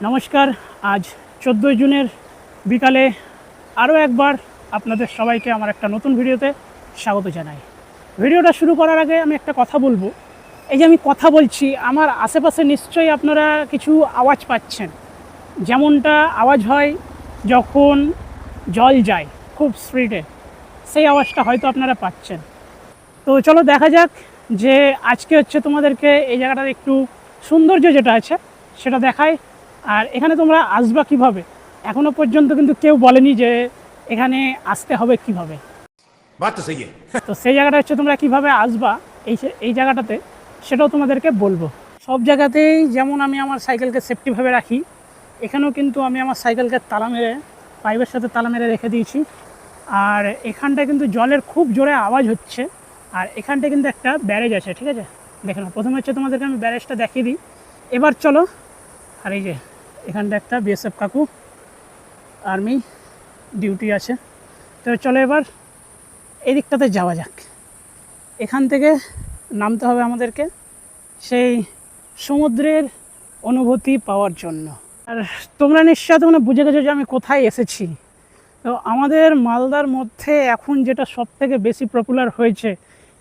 নমস্কার। আজ 14 জুনের বিকালে আরও একবার আপনাদের সবাইকে আমার একটা নতুন ভিডিওতে স্বাগত জানাই। ভিডিওটা শুরু করার আগে আমি একটা কথা বলবো। এই যে আমি কথা বলছি, আমার আশেপাশে নিশ্চয়ই আপনারা কিছু আওয়াজ পাচ্ছেন, যেমনটা আওয়াজ হয় যখন জল যায় খুব স্পিডে, সেই আওয়াজটা হয়তো আপনারা পাচ্ছেন। তো চলো দেখা যাক যে আজকে তোমাদেরকে এই জায়গাটার একটু সৌন্দর্য যেটা আছে সেটা দেখায়। আর এখানে তোমরা আসবা কিভাবে, এখনো পর্যন্ত কিন্তু কেউ বলেনি যে এখানে আসতে হবে কিভাবে। তো সেই জায়গাটা তোমরা কিভাবে আসবা এই জায়গাটাতে, সেটাও তোমাদেরকে বলবো। সব জায়গাতেই যেমন আমি আমার সাইকেলকে সেফটিভাবে রাখি, এখানেও কিন্তু আমি আমার সাইকেলকে তালা মেরে, পাইপের সাথে তালা মেরে রেখে দিয়েছি। আর এখানটায় কিন্তু জলের খুব জোরে আওয়াজ হচ্ছে। আর এখানটায় কিন্তু একটা ব্যারেজ আছে, ঠিক আছে? দেখে নাও। প্রথমে তোমাদেরকে আমি ব্যারেজটা দেখিয়ে দিই। এবার চলো। আর এই যে এখানটা একটা বিএসএফ কাকু আর্মি ডিউটি আছে। তো চলো এবার এই দিকটাতে যাওয়া যাক। এখান থেকে নামতে হবে আমাদেরকে সেই সমুদ্রের অনুভূতি পাওয়ার জন্য। আর তোমরা নিশ্চয়ই বুঝে গেছো যে আমি কোথায় এসেছি। তো আমাদের মালদার মধ্যে এখন যেটা সবথেকে বেশি পপুলার হয়েছে,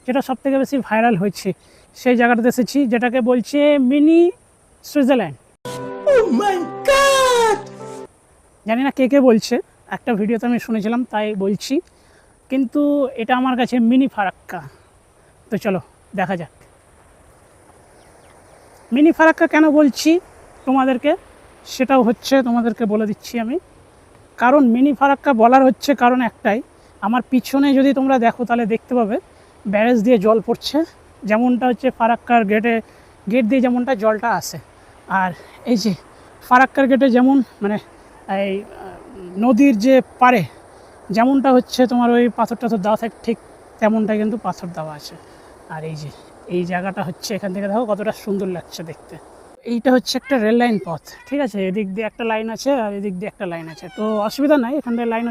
যেটা সবথেকে বেশি ভাইরাল হয়েছে, সেই জায়গাটাতে এসেছি, যেটাকে বলছে মিনি সুইজারল্যান্ড। জানি না কে কে বলছে, একটা ভিডিওতে আমি শুনেছিলাম তাই বলছি, কিন্তু এটা আমার কাছে মিনি ফারাক্কা। তো চলো দেখা যাক। মিনি ফারাক্কা কেন বলছি তোমাদেরকে, সেটাও তোমাদেরকে বলে দিচ্ছি আমি। কারণ মিনি ফারাক্কা বলার কারণ একটাই, আমার পিছনে যদি তোমরা দেখো তাহলে দেখতে পাবে ব্যারেজ দিয়ে জল পড়ছে, যেমনটা ফারাক্কার গেট দিয়ে যেমনটা জলটা আসে। আর এই যে ফারাক্কার গেটে যেমন এই নদীর যে পারে যেমনটা তোমার ওই পাথর টাথর দেওয়া থাকে, ঠিক তেমনটাই কিন্তু পাথর দেওয়া আছে। আর এই যে এই জায়গাটা এখান থেকে দেখো কতটা সুন্দর লাগছে দেখতে। এইটা একটা রেল লাইন পথ, ঠিক আছে? এদিক দিয়ে একটা লাইন আছে আর এদিক দিয়ে একটা লাইন আছে, তো অসুবিধা নাই। এখানটায় লাইন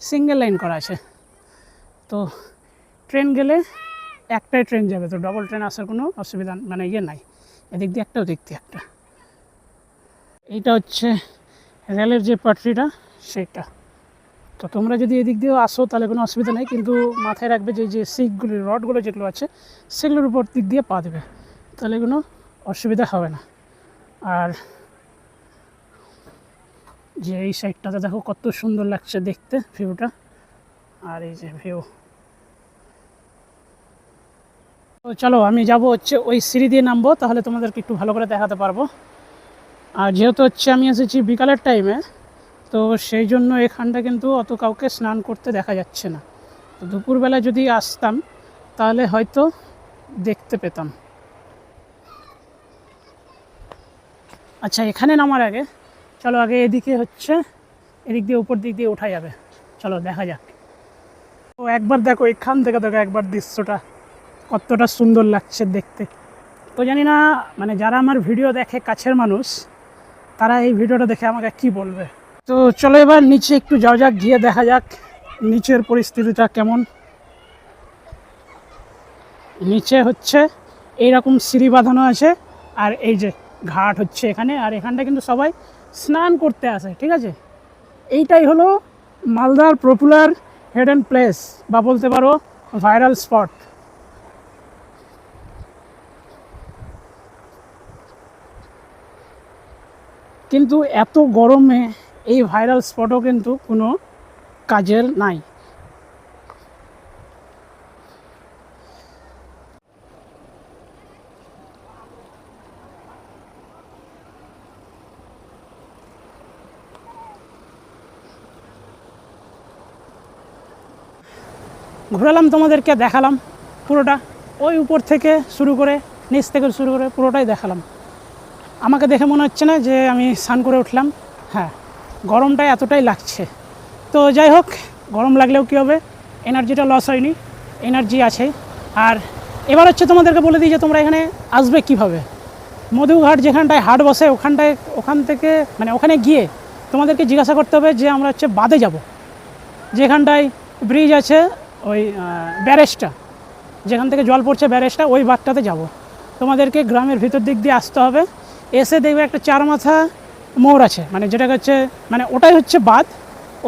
সিঙ্গেল লাইন করা আছে। তো ট্রেন গেলে একটাই ট্রেন যাবে, তো ডবল ট্রেন আসার কোনো অসুবিধা নাই। এদিক দিয়ে একটা, ওদিক দিয়ে একটা। এইটা রেলের যে পাটরিটা সেটা। তো তোমরা যদি এদিক দিয়েও আসো তাহলে কোনো অসুবিধা নেই, কিন্তু মাথায় রাখবে যে সিকগুলি, রডগুলো যেগুলো আছে সেগুলোর উপর দিক দিয়ে পা দেবে, তাহলে কোনো অসুবিধা হবে না। আর যে এই সাইডটাতে দেখো কত সুন্দর লাগছে দেখতে ভিউটা। আর এই যে ভিউ। তো চলো আমি যাব ওই সিঁড়ি দিয়ে নামবো, তাহলে তোমাদেরকে একটু ভালো করে দেখাতে পারবো। আর যেহেতু আমি এসেছি বিকালের টাইমে, তো সেই জন্য এখানটা কিন্তু অত কাউকে স্নান করতে দেখা যাচ্ছে না। তো দুপুরবেলা যদি আসতাম তাহলে হয়তো দেখতে পেতাম। আচ্ছা, এখানে নামার আগে চলো আগে এদিকে এদিক দিয়ে উপর দিক দিয়ে ওঠা যাবে, চলো দেখা যাক। তো একবার দেখো এখান থেকে দেখো একবার দৃশ্যটা কতটা সুন্দর লাগছে দেখতে। তো জানি না যারা আমার ভিডিও দেখে কাছের মানুষ, তারা এই ভিডিওটা দেখে আমাকে কি বলবে। তো চলো এবার নিচে একটু যাওয়া যাক, গিয়ে দেখা যাক নিচের পরিস্থিতিটা কেমন। নিচে এইরকম সিঁড়ি বাঁধানো আছে, আর এই যে ঘাট এখানে। আর এখানটা কিন্তু সবাই স্নান করতে আসে, ঠিক আছে? এইটাই হলো মালদার পপুলার হিডেন প্লেস, বা বলতে পারো ভাইরাল স্পট। কিন্তু এত গরমে এই ভাইরাল স্পটও কিন্তু কোনো কাজের নাই। ঘোরালাম, তোমাদেরকে দেখালাম পুরোটা, ওই উপর থেকে শুরু করে নিচ থেকে শুরু করে পুরোটাই দেখালাম। আমাকে দেখে মনে হচ্ছে না যে আমি স্নান করে উঠলাম। হ্যাঁ, গরমটা এতটাই লাগছে। তো যাই হোক, গরম লাগলেও কী হবে, এনার্জিটা লস হয়নি, এনার্জি আছে। আর এবার তোমাদেরকে বলে দিই যে তোমরা এখানে আসবে কিভাবে। মধুঘাট যেখানটায় হাট বসে ওখান থেকে ওখানে গিয়ে তোমাদেরকে জিজ্ঞাসা করতে হবে যে আমরা বাদে যাব, যেখানটায় ব্রিজ আছে, ওই ব্যারেজটা যেখান থেকে জল পড়ছে, ব্যারেজটা ওই বাদটাতে যাব। তোমাদেরকে গ্রামের ভিতর দিক দিয়ে আসতে হবে। এসে দেখবে একটা চার মাথা মোড় আছে, মানে যেটা হচ্ছে মানে ওটাই হচ্ছে বাঁধ।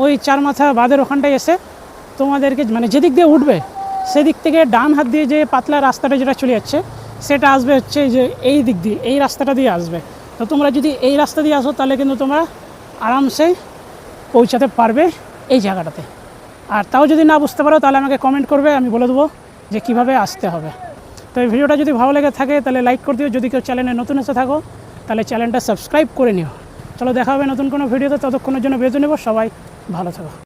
ওই 4 মাথা বাঁধের ওখানটায় এসে তোমাদেরকে মানে যেদিক দিয়ে উঠবে সেদিক থেকে ডান হাত দিয়ে যে পাতলা রাস্তাটা যেটা চলে যাচ্ছে সেটা আসবে হচ্ছে যে এই দিক দিয়ে, এই রাস্তাটা দিয়ে আসবে। তো তোমরা যদি এই রাস্তা দিয়ে আসো তাহলে কিন্তু তোমরা আরামসে পৌঁছাতে পারবে এই জায়গাটাতে। আর তাও যদি না বুঝতে পারো তাহলে আমাকে কমেন্ট করবে, আমি বলে দেবো যে কীভাবে আসতে হবে। তো এই ভিডিওটা যদি ভালো লেগে থাকে তাহলে লাইক করে দিও, যদি কেউ চ্যানেলে নতুন এসে থাকো তাহলে চ্যানেলটা সাবস্ক্রাইব করে নিও। চলো দেখা হবে নতুন কোনো ভিডিওতে, ততক্ষণের জন্য বিরতি নেব। সবাই ভালো থাকো।